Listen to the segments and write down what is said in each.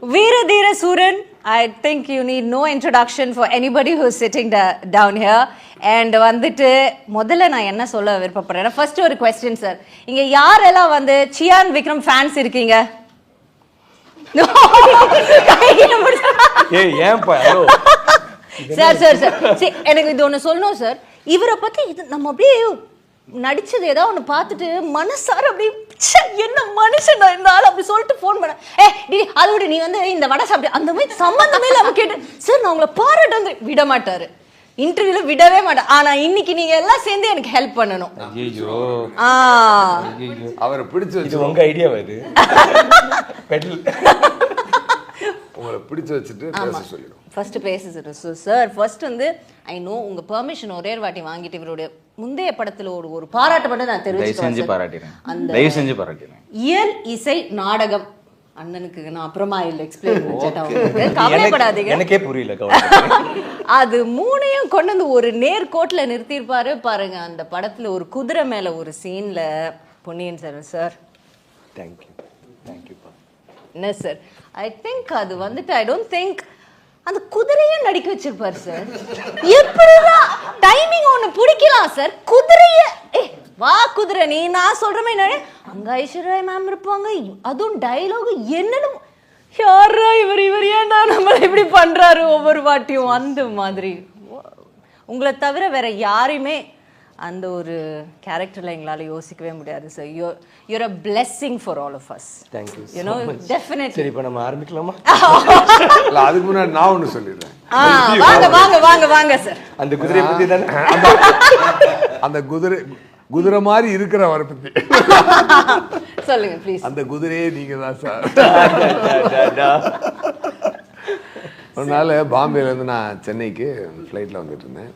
Veeradhira Suran, I think you need no introduction for anybody who is sitting down here. And வந்துட்டு முதல்ல நான் என்ன சொல்ல விருப்பப்படுறேன், first ஒரு கொஸ்டின் சார். இங்க யாரெல்லாம் வந்து சியான் விக்ரம் ஃபேன்ஸ் இருக்கீங்க? சார் சார் சார் எனக்கு இது ஒன்று சொல்லணும் சார். இவரை பத்தி இது நம்ம அப்படியே நடிச்சது ஏதாவது ஒன்று பார்த்துட்டு மனசார அப்படி என்ன மனுஷன் இந்த ஆள் அப்படி சொல்லிட்டு ஃபோன் பண்ண அதை விட நீ வந்து இந்த வடை சாப்பிட்டு அந்த மாதிரி சம்பந்தமே இல்லாமல் கேட்டு சார் நான் உங்களை பாராட்டு வந்து விட மாட்டாரு, இன்டர்வியூல விடவே மாட்டேன். ஆனா இன்னைக்கு நீங்க எல்லாம் சேர்ந்து எனக்கு ஹெல்ப் பண்ணணும். ஐயோ அவரை பிடிச்சு வச்சு உங்க ஐடியா இது உங்களை பிடிச்சு வச்சுட்டு பேச சொல்லிடும். ஃபர்ஸ்ட் பேசுறது சார். ஃபர்ஸ்ட் வந்து ஐ நோ உங்க பெர்மிஷன் ஒரே வாட்டி வாங்கிட்டு இவருடைய முந்தைய படத்துல ஒரு பாராட்டு மட்டும் நான் தெரிவிச்சுக்கிறேன். இயல் இசை நாடகம் அண்ணனுக்கு நான் அப்புறமா எக்ஸ்பிளைன் கவலைப்படாதீங்க, எனக்கே புரியல. அது மூணையும் கொண்டு வந்து ஒரு நேர்கோட்டில் நிறுத்தியிருப்பாரு பாருங்க. அந்த படத்துல ஒரு குதிரை மேல ஒரு சீன்ல பொன்னியின் செல்வன் சார் என்ன சார் ஐ திங்க் அது வந்துட்டு ஐ டோன்ட் திங்க் அந்த குதிரையும் நடிக்க வச்சிருப்பாரு சார். எப்படிதான் டைமிங் ஒண்ணு பிடிக்கலாம் சார். குதிரைய வா குதிரை நீ நான் சொல்ற மாதிரி அங்க ஐஸ்வர்யா மேம் இருப்பாங்க, அதுவும் டைலாக் என்னன்னு யாரா இவர் ஏன்டா நம்மள இப்படி பண்றாரு ஒவ்வொரு வாட்டியும் அந்த மாதிரி. உங்களை தவிர வேற யாரையுமே அந்த ஒரு கேரக்டர்ல எங்களால யோசிக்கவே முடியாது sir. you're a blessing for all of us. Thank you you know definitely. சரி இப்ப நம்ம ஆரம்பிக்கலாமா? இல்ல அதுக்கு முன்னாடி நான் ஒன்னு சொல்லிடுறேன். வாங்க வாங்க வாங்க வாங்க சார். அந்த குதிரையை பத்தி தானே அந்த குதிரை மாதிரி இருக்கிறவரை பத்தி சொல்லுங்க ப்ளீஸ். அந்த குதிரையே நீங்க தான் சார். ஒரு நாள் பாம்பேலேருந்து நான் சென்னைக்கு ஃப்ளைட்டில் வந்துட்டு இருந்தேன்.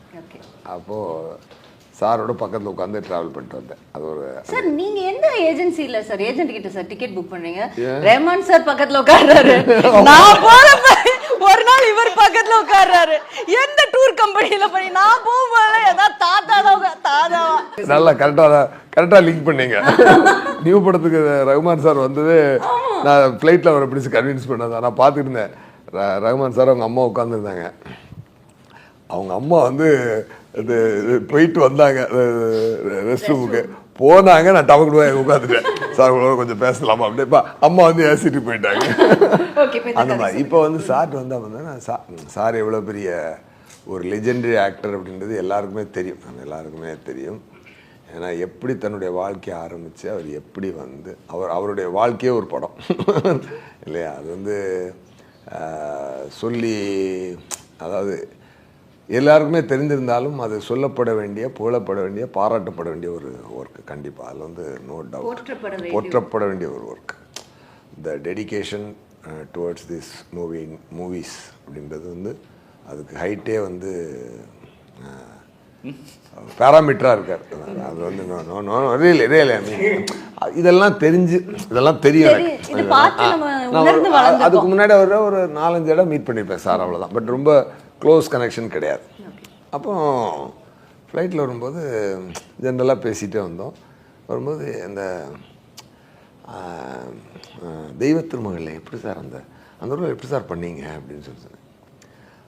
அப்போது சாரோட பக்கத்தில் உட்காந்து ட்ராவல் பண்ணிட்டு வந்தேன். அது ஒரு சார் நீங்க எந்த ஏஜென்சில சார் ஏஜென்ட் கிட்ட சார் டிக்கெட் புக் பண்ணீங்க? ரஹ்மான் சார் பக்கத்துல உட்கார்றாரு, நான் போறப்ப ஒரு நாள் இவர் பக்கத்துல உட்கார்றாரு. எந்த டூர் கம்பெனில போய் நான் போகும்போது ஏதாவது தாத்தாவா நல்லா கரெக்டாக லிங்க் பண்ணீங்க. நியூ படத்துக்கு ரஹ்மான் சார் வந்தது நான் ஃப்ளைட்டில் அவரை பிடிச்சி கன்வின்ஸ் பண்ணதான் நான் பார்த்துட்டு இருந்தேன். ரஹ்மான் சார் அவங்க அம்மா உட்காந்துருந்தாங்க. அவங்க அம்மா வந்து இது போயிட்டு வந்தாங்க ரெஸ்ட் ரூமுக்கு போனாங்க. நான் டபக்கு உட்காந்துட்டேன். சார் உங்களோட கொஞ்சம் பேசலாமா அப்படியே அம்மா வந்து ஏசிட்டு போயிட்டாங்க. அந்த மாதிரி இப்போ வந்து சார்ட்டு வந்தால் வந்து சார் எவ்வளோ பெரிய ஒரு லெஜெண்டரி ஆக்டர் அப்படின்றது எல்லாருக்குமே தெரியும். எல்லாருக்குமே தெரியும். ஏன்னா எப்படி தன்னுடைய வாழ்க்கையை ஆரம்பித்து அவர் எப்படி வந்து அவருடைய வாழ்க்கையே ஒரு படம் இல்லையா? அது வந்து சொல்லி அதாவது எல்லாருக்குமே தெரிந்திருந்தாலும் அது சொல்லப்பட வேண்டிய புகழப்பட வேண்டிய பாராட்டப்பட வேண்டிய ஒரு ஒர்க்கு கண்டிப்பாக. அதில் வந்து நோ டவுட் போற்றப்பட வேண்டிய ஒரு work. The dedication towards this movies அப்படின்றது வந்து அதுக்கு ஹைட்டே வந்து பேராமீட்டராக இருக்கார். அது வந்து இதெல்லாம் தெரியும். அதுக்கு முன்னாடி அவர் ஒரு 4-5 இடம் மீட் பண்ணியிருப்பேன் சார், அவ்வளோதான். பட் ரொம்ப க்ளோஸ் கனெக்ஷன் கிடையாது. அப்போ ஃப்ளைட்டில் வரும்போது ஜென்ரலாக பேசிகிட்டே வந்தோம். வரும்போது இந்த தெய்வ திருமகளில் எப்படி சார் அந்த ரோல் எப்படி சார் பண்ணீங்க அப்படின்னு சொல்லி சொன்னேன்.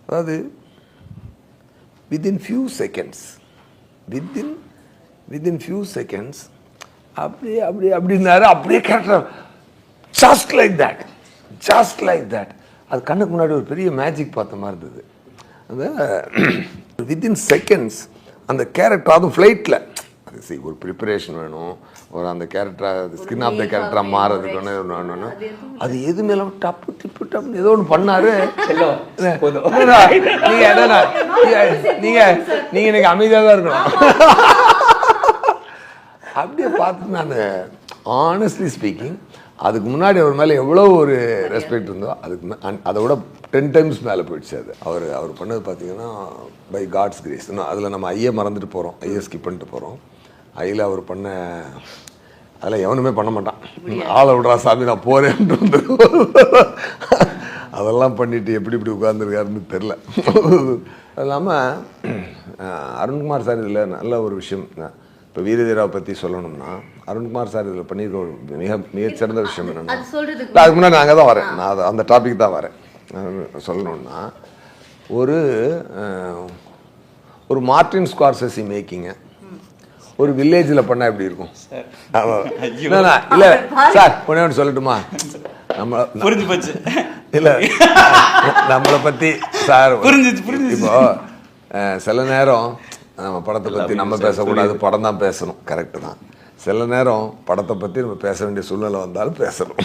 அதாவது வித்தின் ஃபியூ செகண்ட்ஸ் அப்படின்னாரு. அப்படியே கேரக்டர் ஜஸ்ட் லைக் தட் அது கண்ணுக்கு முன்னாடி ஒரு பெரிய மேஜிக் பார்த்த மாதிரி இருந்தது. அந்த வித்தின் செகண்ட்ஸ் அந்த கேரக்டர், அதுவும் ஃப்ளைட்டில் ஒரு ப்ரிப்பரேஷன் வேணும், ஒரு அந்த கேரக்டராக ஸ்கின் ஆஃப் த கேரக்டராக மாறதுக்கு வேணும். அது எது மேலே டப்புன்னு ஏதோ ஒன்று பண்ணாரு. நீங்கள் எனக்கு அமைதியாக தான் இருக்கணும். அப்படியே பார்த்து நான் ஆனஸ்ட்லி ஸ்பீக்கிங் அதுக்கு முன்னாடி அவர் மேலே எவ்வளோ ஒரு ரெஸ்பெக்ட் இருந்தோ அதை விட 10 times மேலே போயிடுச்சு. அது அவர் பண்ணது பார்த்தீங்கன்னா பை காட்ஸ் கிரேஸ். அதில் நம்ம ஐயை மறந்துட்டு போகிறோம், ஐயை ஸ்கிப் பண்ணிட்டு போகிறோம். ஐயில் அவர் பண்ண அதெல்லாம் எவனுமே பண்ண மாட்டான். ஆளை விடுறா சாமி நான் போகிறேன்ட்டு வந்து அதெல்லாம் பண்ணிவிட்டு எப்படி இப்படி உட்கார்ந்துருக்காருன்னு தெரில. அது இல்லாமல் அருண்குமார் சார் இதில் நல்ல ஒரு விஷயம். இப்போ வீரதீராவை பற்றி சொல்லணும்னா அருண்குமார் சார் இதில் பண்ணியிருக்க ஒரு மிகச்சிறந்த விஷயம் என்னென்னா, அது சொல்றதுக்கு அதுக்கு முன்னாடி நான் அங்கே தான் வரேன், நான் அந்த டாபிக் தான் வரேன். நான் சொல்லணுன்னா ஒரு மார்டின் ஸ்கார்செஸி மேக்கிங்க ஒரு வில்லேஜில் பண்ணால் எப்படி இருக்கும்? இல்லை சார் ஒன்று சொல்லட்டுமா? நம்ம புரிஞ்சு போச்சு. இல்லை நம்மளை பற்றி சார் புரிஞ்சிச்சு. இப்போ சில நேரம் நம்ம படத்தை பற்றி நம்ம பேசக்கூடாது, படம் தான் பேசணும், கரெக்டு தான். சில நேரம் படத்தை பற்றி நம்ம பேச வேண்டிய சூழ்நிலை வந்தாலும் பேசணும்.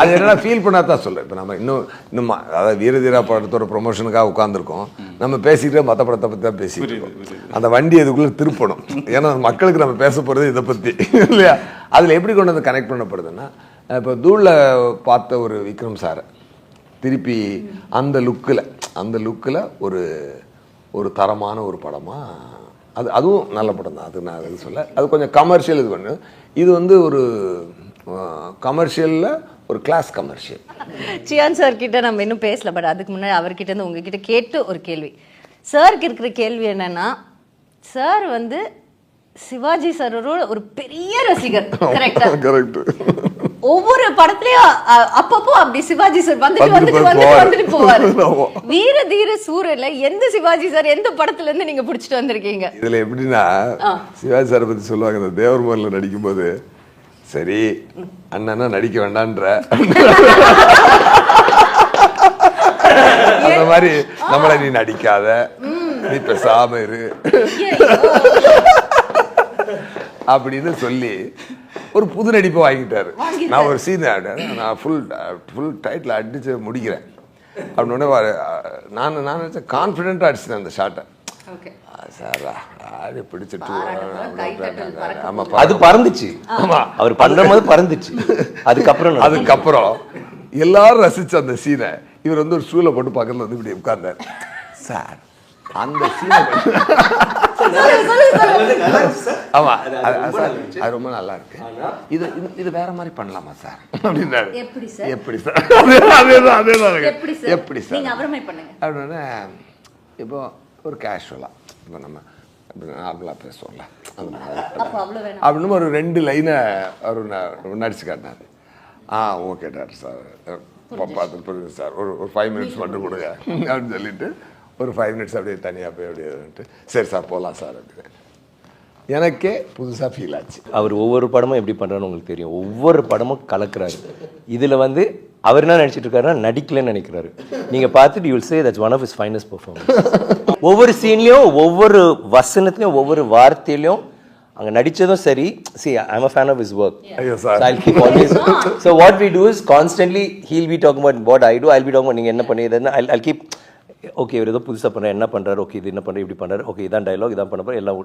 அது என்னன்னா ஃபீல் பண்ணா தான் சொல்கிறேன். இப்போ நம்ம இன்னும் அதாவது வீரதீரா படத்தோட ப்ரொமோஷனுக்காக உட்காந்துருக்கோம், நம்ம பேசிக்கிட்டே மற்ற படத்தை பற்றி தான் பேசிக்கிட்டு இருக்கோம். அந்த வண்டி இதுக்குள்ளே திருப்பணும். ஏன்னா மக்களுக்கு நம்ம பேச போகிறது இதை பற்றி இல்லையா? அதில் எப்படி கொண்டு வந்து கனெக்ட் பண்ணப்படுதுன்னா, இப்போ தூளில் பார்த்த ஒரு விக்ரம் சாரை திருப்பி அந்த லுக்கில் ஒரு தரமான ஒரு படமாக, அதுவும் நல்ல படம் தான், அது நான் அது சொல்ல, அது கொஞ்சம் கமர்ஷியல். இது பண்ணு, இது வந்து ஒரு கமர்ஷியலில் ஒரு கிளாஸ் கமர்ஷியல். சியான் சார் கிட்ட நம்ம இன்னும் பேசல, பட் அதுக்கு முன்னாடி அவர்கிட்ட இருந்து உங்ககிட்ட கேட்டு ஒரு கேள்வி. சாருக்கு இருக்கிற கேள்வி என்னன்னா, சார் வந்து சிவாஜி சாரோட ஒரு பெரிய ரசிகர், கரெக்டா? கரெக்ட். ஒவ்வொரு படத்துலயும் அப்பப்போ அப்படி சிவாஜி சார் வந்துட்டு போவாரு. வீர தீர சூரன்ல எந்த சிவாஜி சார் எந்த படத்துல இருந்து நீங்க புடிச்சிட்டு வந்திருக்கீங்க? இதுல எப்படின்னா, சிவாஜி சாரை பத்தி சொல்லுவாங்க, இந்த தேவர்மன்ல நடிக்கும் போது, சரி அண்ணனா நடிக்க வேண்டான்ற அந்த மாதிரி நம்மள நீ நடிக்காத, நீ பேசாம இரு அப்படின்னு சொல்லி ஒரு புது நடிப்பை வாங்கிட்டாரு. நான் ஒரு சீன் நான் ஃபுல் டைட்டில் அடிச்சு முடிக்கிறேன் அப்படின்னு நான் நினச்சேன், கான்ஃபிடென்ட்டாக அடிச்சிட்டேன் அந்த ஷாட்டை. சார் ஆடி பிடிச்சிட்டு ஆமாம், அது பறந்துச்சு. ஆமாம், அவர் பண்ணும்போது பறந்துச்சு. அதுக்கப்புறம் எல்லாரும் ரசிச்ச அந்த சீனை இவர் வந்து ஒரு ஸ்டூலை போட்டு பக்கத்தில் வந்து இப்படி உட்கார்ந்தார். சார் அந்த சீனை ஆமா அது ரொம்ப நல்லா இருக்கு, இது வேற மாதிரி பண்ணலாமா சார் அப்படின்னாரு. எப்படி சார்? எப்படி சார் அப்படின்னா, இப்போ ஒரு கேஷுவலா இப்போ நம்ம நார்மலா பேசுவோம்ல அப்படின்னு ஒரு 2 லைனை அவர் நடிச்சு காட்டினாரு. ஓகே டாக்டர் சார், பார்த்துட்டு புரியுது சார், ஒரு 5 மினிட்ஸ் மட்டும் கொடுங்க அப்படின்னு சொல்லிட்டு ஒரு 5 மினிட்ஸ் அப்படியே தனியாக போய் அப்படியே சரி சார் போகலாம் சார் அப்படின்னு எனக்கே புதுசாக ஃபீல் ஆச்சு. அவர் ஒவ்வொரு படமும் எப்படி பண்ணுறான்னு உங்களுக்கு தெரியும், ஒவ்வொரு படமும் கலக்குறாரு. இதில் வந்து அவர் என்ன நினச்சிட்டு இருக்காருன்னா நடிக்கலன்னு நினைக்கிறாரு. நீங்கள் பார்த்துட்டு you will say that's one of his finest performance. ஒவ்வொரு சீன்லேயும் ஒவ்வொரு வசனத்துலையும் ஒவ்வொரு வார்த்தையிலையும் அங்கே நடித்ததும் சரி. See, I'm a fan of his work. So I'll keep always. So what we do is constantly he'll be talking about what I do, I'll be talking about நீங்கள் என்ன பண்ணியதுன்னு. I'll keep okay இவர் ஏதோ புதுசாக பண்ணுறாரு, என்ன பண்ணுறாரு, okay இது என்ன பண்ணுறாரு, இப்படி பண்ணுறாரு, ஓகே இதான் டைலாக், இதான் பண்ண போகிற எல்லாம்.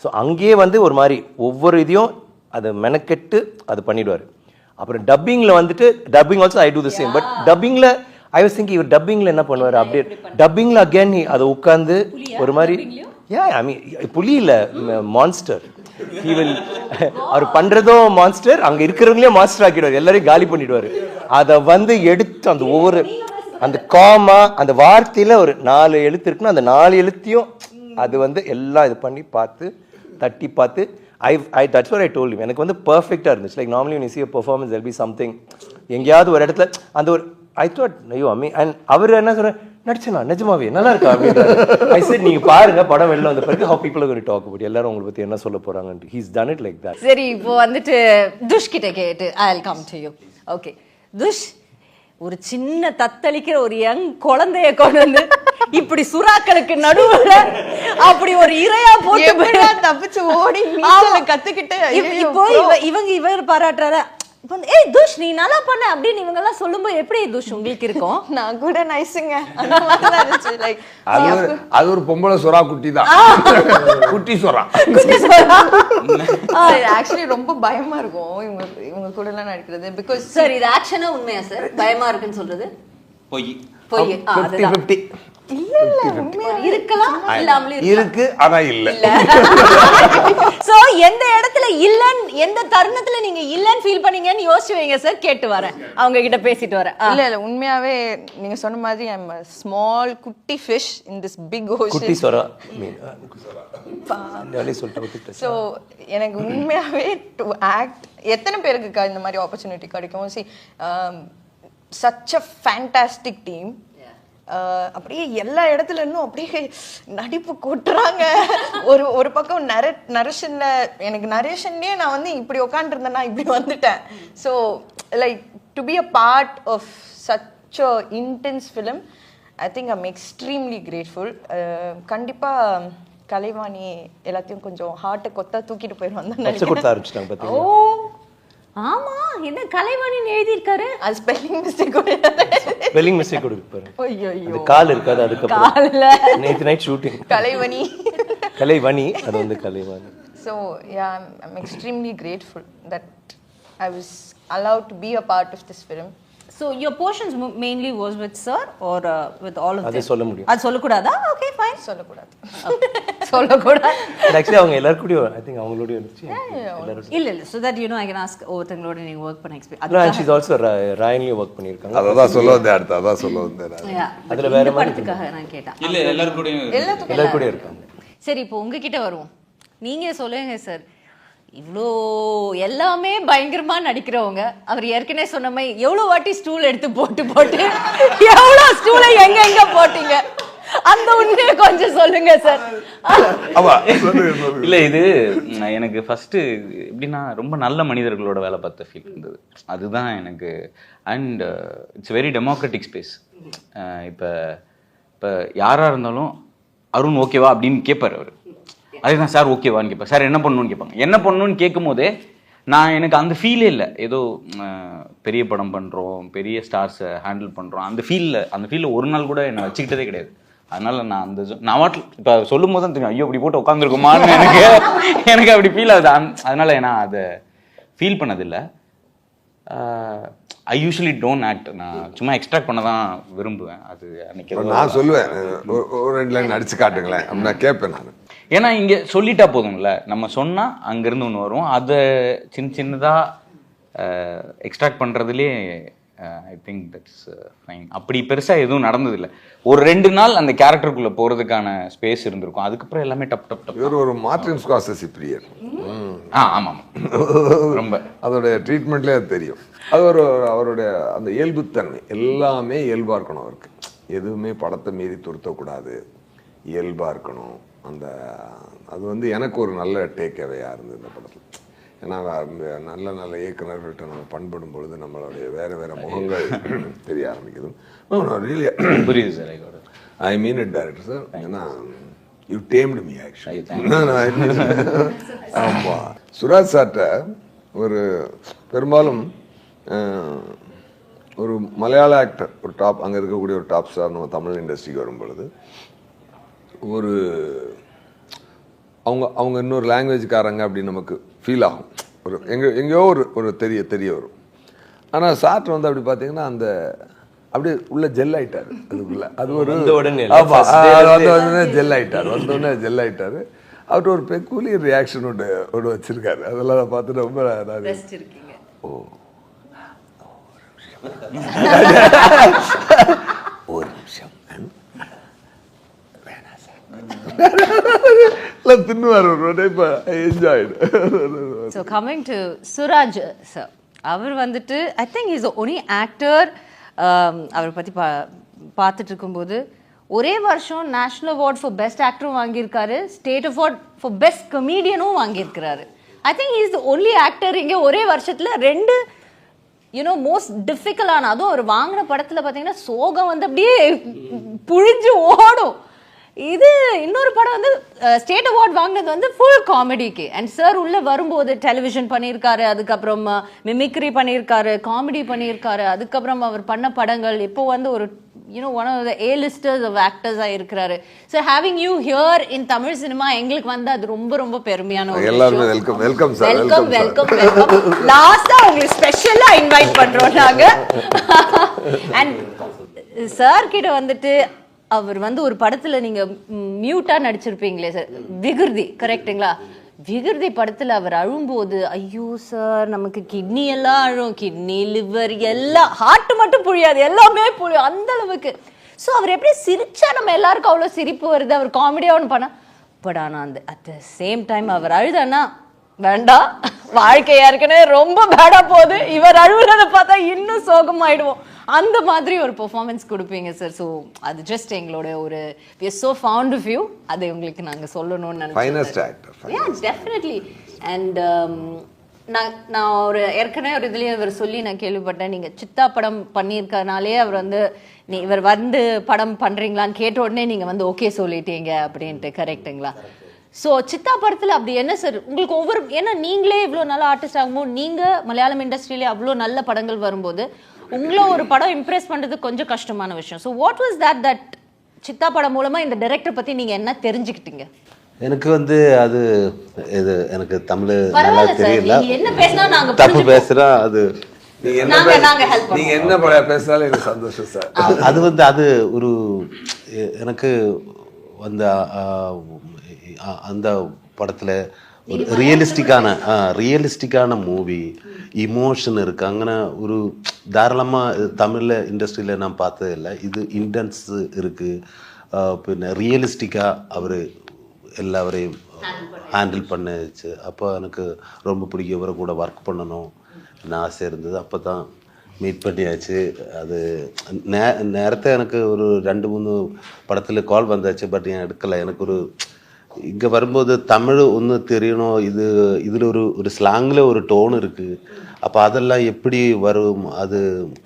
ஸோ அங்கேயே வந்து ஒரு மாதிரி ஒவ்வொரு இதையும் அதை மெனக்கெட்டு அது பண்ணிவிடுவார். அப்புறம் டப்பிங்கில் வந்துட்டு dubbing also I do the same. But டப்பிங்கில் ஐ வாஸ் திங்கிங் இவர் டப்பிங்கில் என்ன பண்ணுவார், அப்படியே டப்பிங்கில் அகேன் அதை உட்காந்து ஒரு மாதிரி ஐ மீன் புலி இல்லை மான்ஸ்டர். அவர் பண்றதும் மான்ஸ்டர், அங்க இருக்கிறவங்களே மாஸ்டர் ஆக்கிடுவார், எல்லாரையும் காலி பண்ணிடுவாரு. அதை வந்து எடுத்து அந்த ஒவ்வொரு அந்த காமா அந்த வார்த்தையில ஒரு 4 எழுத்து இருக்குன்னா அந்த 4 எழுத்தையும் அது வந்து எல்லாம் இது பண்ணி பார்த்து தட்டி பார்த்து that's what I told him. எனக்கு வந்து பர்ஃபெக்டாக இருந்துச்சு. Like normally when you see a performance there'll be something, எங்கேயாவது ஒரு இடத்துல அந்த ஒரு I thought ஐயோ அம்மி. அண்ட் அவர் என்ன சொல்ற, நடிச்சனா நிஜமாவே நல்லா இருக்கா அப்படின்றாரு. I said நீங்க பாருங்க படம் வெளில வந்த பிறகு how people are going to talk about, எல்லாரும் உங்களை பத்தி என்ன சொல்ல போறாங்கன்னு. He's done it like that. சரி, இப்போ வந்துட்டு துஷ் கிட்ட கேட்டு I'll come to you. Okay துஷ், ஒரு சின்ன தத்தளிக்கிற ஒரு யங் குழந்தைய கொண்டு வந்து இப்படி சுறாக்களுக்கு நடுவுல அப்படி ஒரு இரையா போட்டு தப்பிச்சு ஓடி நீச்சல கத்துக்கிட்டு இப்போ இவர் பாராட்டுறாரு. ஏய் துஷ் நீ நல்லா பண்ண அப்படின்னு இவங்க எல்லாம் சொல்லும்போது எப்படி துஷ் உங்களுக்கு இருக்கும்? நான் கூட நைஸுங்க. அது ஒரு பொம்பளை சுறா குட்டி தான், குட்டி சுறா. ஆக்சுவலி ரொம்ப பயமா இருக்கும் இவங்க கூட எல்லாம் நடிக்கிறது. பிகாஸ் சார் இது ஆக்ஷனா உண்மையா சார் பயமா இருக்குன்னு சொல்றது? பொய். பொய். 50-50 இல்ல இல்ல உண்மையா இருக்கலாம் இல்லாமலே இருக்கு ஆனா இல்ல. சோ எந்த இடத்துல இல்லன்னு எந்த தருணத்துல நீங்க இல்லன்னு ஃபீல் பண்ணீங்கன்னு யோசிச்சு வைங்க சார். கேட்டு வரேன், அவங்க கிட்ட பேசிட்டு வரேன். இல்ல இல்ல உண்மையாவே நீங்க சொன்ன மாதிரி ஐ அம் a small குட்டி fish in this big ocean. குட்டி சொரா ஜாலி சொல்லிட்டு. ஸோ எனக்கு உண்மையாவே டு ஆக்ட் எத்தனை பேருக்கு இந்த மாதிரி ஆப்பர்ச்சுனிட்டி கிடைக்கும். C such a fantastic team. அப்படியே எல்லா இடத்துல இருந்தும் அப்படியே நடிப்பு கொட்டுறாங்க. ஒரு பக்கம் நரேஷன்ல எனக்கு நரேஷன்லயே நான் வந்து இப்படி உட்காந்துருந்தேன்னா இப்படி வந்துட்டேன். So like to be a part of such a intense film I think I'm extremely grateful. கண்டிப்பாக கலைவாணி எல்லாத்தையும் கொஞ்சம் ஹார்ட்டை கொத்தா தூக்கிட்டு போயிடுவாங்க. ஓ ஆமா, என்ன கலைவாணின்னு எழுதியிருக்காரு. அது ஸ்பெல்லிங் மிஸ்டேக் ஸ்பெல்லிங் மிஸ்டேக் கொடுப்பாரு. ஐயோ அந்த கால் இருக்காது. அதுக்கப்புறம் நேத்து நைட் ஷூட்டிங் கலைவாணி கலைவாணி அது வந்து Kalaivani. So yeah, I'm extremely grateful that I was allowed to be a part of this film. So your portions mainly was with sir or with all of them? அது சொல்ல முடியும். அது சொல்லக்கூடாதா? Okay fine. சொல்லக்கூடாது. சொல்லக்கூடாது. Actually அவங்க எல்லாரும் கூட I think அவங்களோட இருந்துச்சு. இல்ல இல்ல so that you know I can ask ஒருத்தங்களோட நீங்க work பண்ண experience. And she's also ராயன்லயும் work பண்ணிருக்காங்க. அதான் சொல்ல வந்தேன், அடுத்து அதான் சொல்ல வந்தேன். அதுல வேற படத்துக்காக நான் கேட்டேன். இல்ல எல்லாரும் கூட இருக்காங்க. சரி இப்போ உங்ககிட்ட வருவோம். நீங்க சொல்லுங்க சார், இவ்வளோ எல்லாமே பயங்கரமா நடிக்கிறவங்க, அவர் ஏற்கனவே சொன்ன மாதிரி எவ்வளவு வாட்டி ஸ்டூல் எடுத்து போட்டு எவ்வளவு ஸ்டூலை எங்க போட்டீங்க, அந்த உண்மையை கொஞ்சம் சொல்லுங்க சார். இல்ல இது எனக்கு ஃபர்ஸ்ட் எப்படின்னா ரொம்ப நல்ல மனிதர்களோட வேலை பார்த்த ஃபீல் இருந்தது. அதுதான் எனக்கு. And it's very democratic space. இப்போ யாரா இருந்தாலும் அருண் ஓகேவா அப்படின்னு கேட்பார் அவர். அதுதான் சார் ஓகேவான்னு கேட்பேன். சார் என்ன பண்ணணும்னு கேட்பாங்க. என்ன பண்ணணும்னு கேட்கும் போதே எனக்கு அந்த ஃபீலே இல்லை. ஏதோ பெரிய படம் பண்ணுறோம், பெரிய ஸ்டார்ஸை ஹேண்டில் பண்ணுறோம், அந்த ஃபீலில் ஒரு நாள் கூட என்னை வச்சுக்கிட்டதே கிடையாது. அதனால நான் வாட்டில் இப்போ சொல்லும் போது தான் தெரியும், ஐயோ அப்படி போட்டு உட்காந்துருக்குமான்னு எனக்கு அப்படி ஃபீல் ஆகுது. அதனால நான் அதை ஃபீல் பண்ணதில்லை. ஐ யூஸ்வலி டோன்ட் ஆக்ட். நான் சும்மா எக்ஸ்ட்ராக்ட் பண்ண தான் விரும்புவேன். அது அன்னைக்கு நான் சொல்லுவேன், ஒரு 2 லைன் நடிச்சு காட்டுங்களேன் அப்படின்னு நான் கேட்பேன். நான் ஏன்னா இங்கே சொல்லிட்டா போதும்ல, நம்ம சொன்னால் அங்கேருந்து ஒன்று வரும். அதை சின்னதாக எக்ஸ்ட்ராக்ட் பண்ணுறதுலேயே ஐ திங்க் தட்ஸ் ஃபைன். அப்படி பெருசாக எதுவும் நடந்ததில்லை. ஒரு 2 நாள் அந்த கேரக்டருக்குள்ளே போகிறதுக்கான ஸ்பேஸ் இருந்திருக்கும். அதுக்கப்புறம் எல்லாமே டப் இவர் ஒரு மார்ட்டின் ஸ்கார்செஸி பிரியர். ஆமாம் ரொம்ப அதோடைய ட்ரீட்மெண்ட்லேயே அது தெரியும். அது அவருடைய அந்த இயல்புத்தன்மை எல்லாமே இயல்பாக இருக்கணும் அவருக்கு. எதுவுமே படத்தை மீறி துருத்தக்கூடாது, இயல்பாக இருக்கணும். அது வந்து எனக்கு ஒரு நல்ல டேக் அவேயாக இருந்தது இந்த படத்தில். ஏன்னா நல்ல இயக்குநர்கள்ட்ட நம்ம பண்படும் பொழுது நம்மளுடைய வேறு முகங்கள் தெரிய ஆரம்பிக்குது. புரியுது sir. I mean it director sir. ஏன்னா யூ டேம்டு மீ ஆக்சுவலி. ஆமாம், சுராஜ் சார்ட்ட ஒரு பெரும்பாலும் ஒரு மலையாள ஆக்டர், ஒரு டாப் அங்கே இருக்கக்கூடிய ஒரு டாப் ஸ்டார் நம்ம தமிழ் இண்டஸ்ட்ரிக்கு வரும் பொழுது ஒரு அவங்க இன்னொரு லாங்குவேஜ்காரங்க அப்படின்னு நமக்கு ஃபீல் ஆகும். ஒரு எங்கேயோ ஒரு தெரிய வரும். ஆனால் சார்ட் வந்து அப்படி பார்த்தீங்கன்னா அந்த அப்படியே உள்ள ஜெல் ஆயிட்டாரு. அதுக்குள்ள அது ஒரு ஜெல் ஆயிட்டாரு. அவர்கிட்ட ஒரு பெக்குலியர் ரியாக்ஷன் ஒன்று வச்சிருக்காரு. அதெல்லாம் பார்த்துட்டு ரொம்ப ஓ ஒரு நிமிஷம் தின்னுவார். So coming to Suraj sir, அவர் வந்துட்டு I think is only actor. அவரை பற்றி பார்த்துட்டு இருக்கும்போது ஒரே வருஷம் நேஷனல் அவார்ட் ஃபார் பெஸ்ட் ஆக்டரும் வாங்கியிருக்காரு, ஸ்டேட் அவார்ட் ஃபார் பெஸ்ட் கமீடியனும் வாங்கியிருக்கிறாரு. I think is the only actor இங்கே ஒரே வருஷத்தில் 2 மோஸ்ட் டிஃபிகல்ட்டான, அதுவும் அவர் வாங்கின படத்தில் பார்த்தீங்கன்னா சோகம் வந்து அப்படியே புழிஞ்சு ஓடும். இது இன்னொரு படம் வந்து ஸ்டேட் அவார்ட் வாங்கினது வந்து ஃபுல் காமெடிக்கு. அண்ட் சார் உள்ள வரும்போது டெலிவிஷன் பண்ணியிருக்காரு, அதுக்கப்புறம் மிமிக்ரி பண்ணியிருக்காரு, காமெடி பண்ணியிருக்காரு. அதுக்கப்புறம் அவர் பண்ண படங்கள் இப்போ வந்து ஒரு one of the A-listers of actors இருக்கிறாரு. So having you here in Tamil cinema எங்களுக்கு வந்து அது ரொம்ப ரொம்ப பெருமையான ஒரு எல்லாருமே வெல்கம் சார். வெல்கம். லாஸ்டா உங்களுக்கு ஸ்பெஷலா இன்வைட் பண்றோம் நாங்க. அண்ட் சார் கிட்ட வந்துட்டு அவர் வந்து ஒரு படத்துல நீங்க மியூட்டா நடிச்சிருப்பீங்களே சார், விகிருதி கரெக்ட்டுங்களா? விகிருதி படத்துல அவர் அழும்போது ஐயோ சார் நமக்கு கிட்னி எல்லாம் அழும், கிட்னி லிவர் எல்லாம், ஹார்ட் மட்டும் புரியாது எல்லாமே புரியும் அந்த அளவுக்கு. ஸோ அவர் எப்படி சிரிச்சா நம்ம எல்லாருக்கும் அவ்வளோ சிரிப்பு வருது, அவர் காமெடியாக ஒன்று பண்ணா. பட் ஆனால் அந்த அட் த சேம் டைம் அவர் அழுதானா வேண்டாம், வாழ்க்கை ஏற்கனவே ரொம்ப பேடா போகுது, இவர் அழுகுறத பார்த்தா இன்னும் சோகமாயிடுவோம், அந்த மாதிரி ஒரு பெர்ஃபார்மன்ஸ் கொடுப்பீங்க சார். ஸோ அது ஜஸ்ட் எங்களோட ஒரு we are so fond of you, அதை உங்களுக்கு நாங்கள் சொல்லணும்னு நினைச்சோம். Finest actor. Yeah, definitely. And நான் ஒரு ஏற்கனவே ஒரு இதுலேயே அவர் சொல்லி நான் கேள்விப்பட்டேன், நீங்கள் சித்தா படம் பண்ணியிருக்கனாலே அவர் வந்து இவர் வந்து படம் பண்ணுறீங்களான்னு கேட்ட உடனே நீங்கள் வந்து ஓகே சொல்லிட்டீங்க அப்படின்ட்டு, கரெக்டுங்களா? ஸோ சித்தா படத்தில் அப்படி என்ன சார் உங்களுக்கு ஒவ்வொரு, ஏன்னா நீங்களே இவ்வளோ நல்ல ஆர்டிஸ்ட் ஆகும்போது, நீங்கள் மலையாளம் இண்டஸ்ட்ரியிலே அவ்வளோ நல்ல படங்கள் வரும்போது உங்களை ஒரு படம் இம்ப்ரெஸ் பண்ணுறது கொஞ்சம் கஷ்டமான விஷயம். So what was that Siddha படம் மூலமாக இந்த டைரக்டர் பற்றி நீங்கள் என்ன தெரிஞ்சுக்கிட்டீங்க? எனக்கு வந்து அது இது எனக்கு தமிழ் நல்லா தெரியல, என்ன பேசினா நாங்கள் தப்பு பேசுகிறா, அது நீங்க என்ன பேசினாலும் எனக்கு சந்தோஷம் சார். அது வந்து அது ஒரு எனக்கு அந்த அந்த படத்தில் ஒரு ரியலிஸ்டிக்கான மூவி, இமோஷன் இருக்கு. அங்கே ஒரு தாராளமாக தமிழில் இண்டஸ்ட்ரியில் நான் பார்த்தது இல்லை. இது இன்டென்ஸ் இருக்குது, பின்ன ரியலிஸ்டிக்காக அவர் எல்லாரையும் ஹேண்டில் பண்ணிச்சு. அப்போ எனக்கு ரொம்ப பிடிக்கும், இவரை கூட ஒர்க் பண்ணணும் ஆசை இருந்தது. அப்போ தான் மீட் பண்ணியாச்சு. அது நேரத்தை எனக்கு ஒரு 2-3 படத்தில் கால் வந்தாச்சு, பட் ஏன் எடுக்கலை. எனக்கு ஒரு இங்கே வரும்போது தமிழ் ஒன்று தெரியணும், இதில் ஒரு ஸ்லாங்கில் ஒரு டோன் இருக்குது. அப்போ அதெல்லாம் எப்படி வரும், அது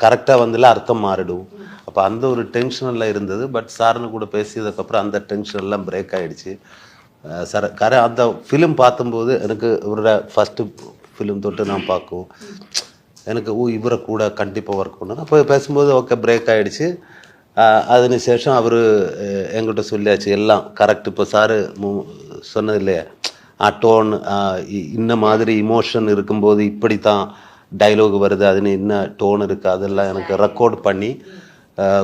கரெக்டாக வந்தால அர்த்தம் மாறிடும். அப்போ அந்த ஒரு டென்ஷனெல்லாம் இருந்தது. பட் சார்னு கூட பேசியதுக்கப்புறம் அந்த டென்ஷன்லாம் பிரேக் ஆகிடுச்சு. சார் அந்த ஃபிலிம் பார்க்கும்போது எனக்கு இவரோட ஃபஸ்ட்டு ஃபிலிம் தொட்டு நான் பார்க்கும், எனக்கு இவரை கூட கண்டிப்பாக ஒர்க் பண்ணணும். அப்போ பேசும்போது ஓகே பிரேக் ஆகிடுச்சு. அதுக்கு சேஷம் அவர் என்கிட்ட சொல்லியாச்சு எல்லாம் கரெக்ட். இப்போ சாரு சொன்னது இல்லையா, டோன் இந்த மாதிரி இமோஷன் இருக்கும்போது இப்படி தான் டைலாக் வருது, அதுன்னு என்ன டோன் இருக்குது, அதெல்லாம் எனக்கு ரெக்கார்ட் பண்ணி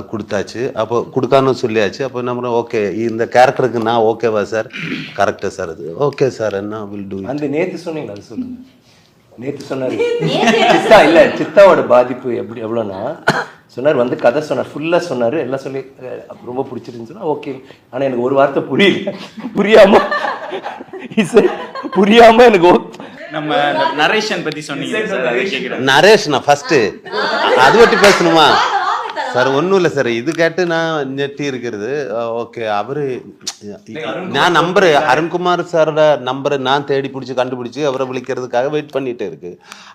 கொடுத்தாச்சு. அப்போ கொடுக்கான்னு சொல்லியாச்சு. அப்போ நம்ம ஓகே இந்த கேரக்டருக்கு நான் ஓகேவா சார், கரெக்டா சார், அது ஓகே சார், என்ன வில் டூ. அந்த நேற்று சொன்னீங்க, அது சொல்லுங்க. நேற்று சொன்னார் சித்தா, இல்லை சித்தாவோட பாதிப்பு எப்படி எவ்வளோன்னா சொன்னார், வந்து கதை சொன்னார், ஃபுல்லாக சொன்னார், எல்லாம் சொல்லி ரொம்ப பிடிச்சிருந்துச்சுன்னா ஓகே. ஆனால் எனக்கு ஒரு வார்த்தை புரியாம எனக்கு நம்ம நரேஷன் பற்றி சொன்னீங்க. நரேஷ்னா ஃபர்ஸ்ட் அது பற்றி பேசணுமா சார்? ஒன்றும் இல்லை சார், இது கேட்டு நான் நெட்டி இருக்கிறது. ஓகே, அவரு நான் நம்பரு அருண்குமார் சாரோட நம்பரை நான் தேடி கண்டுபிடிச்சி அவரை விളിக்கிறதுக்காக வெயிட் பண்ணிட்டு இருக்கு.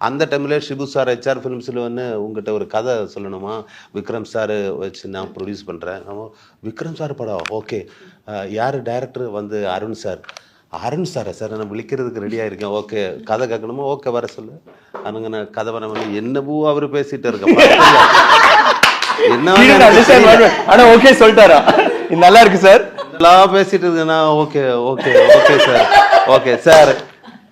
அந்த டைம்ல ஷிபு சார் HR ஃபிலிம்ஸில் வந்து உங்ககிட்ட ஒரு கதை சொல்லணுமா, விக்ரம் சார் வச்சு நான் ப்ரொடியூஸ் பண்ணுறேன். விக்ரம் சார் படம் ஓகே, யார் டைரக்டர் வந்து அருண் சாரா சார், நான் விളിக்கிறதுக்கு ரெடியாக இருக்கேன். ஓகே, கதை கேட்கணுமா, ஓகே வர சொல்லு. அனுங்க நான் கதை வர என்னவோ அவர் பேசிட்டு இருக்கேன். ஆனா ஓகே சொல்லிட்டாரா, நல்லா இருக்கு சார், நல்லா பேசிட்டு இருக்குன்னா okay okay okay sir, okay sir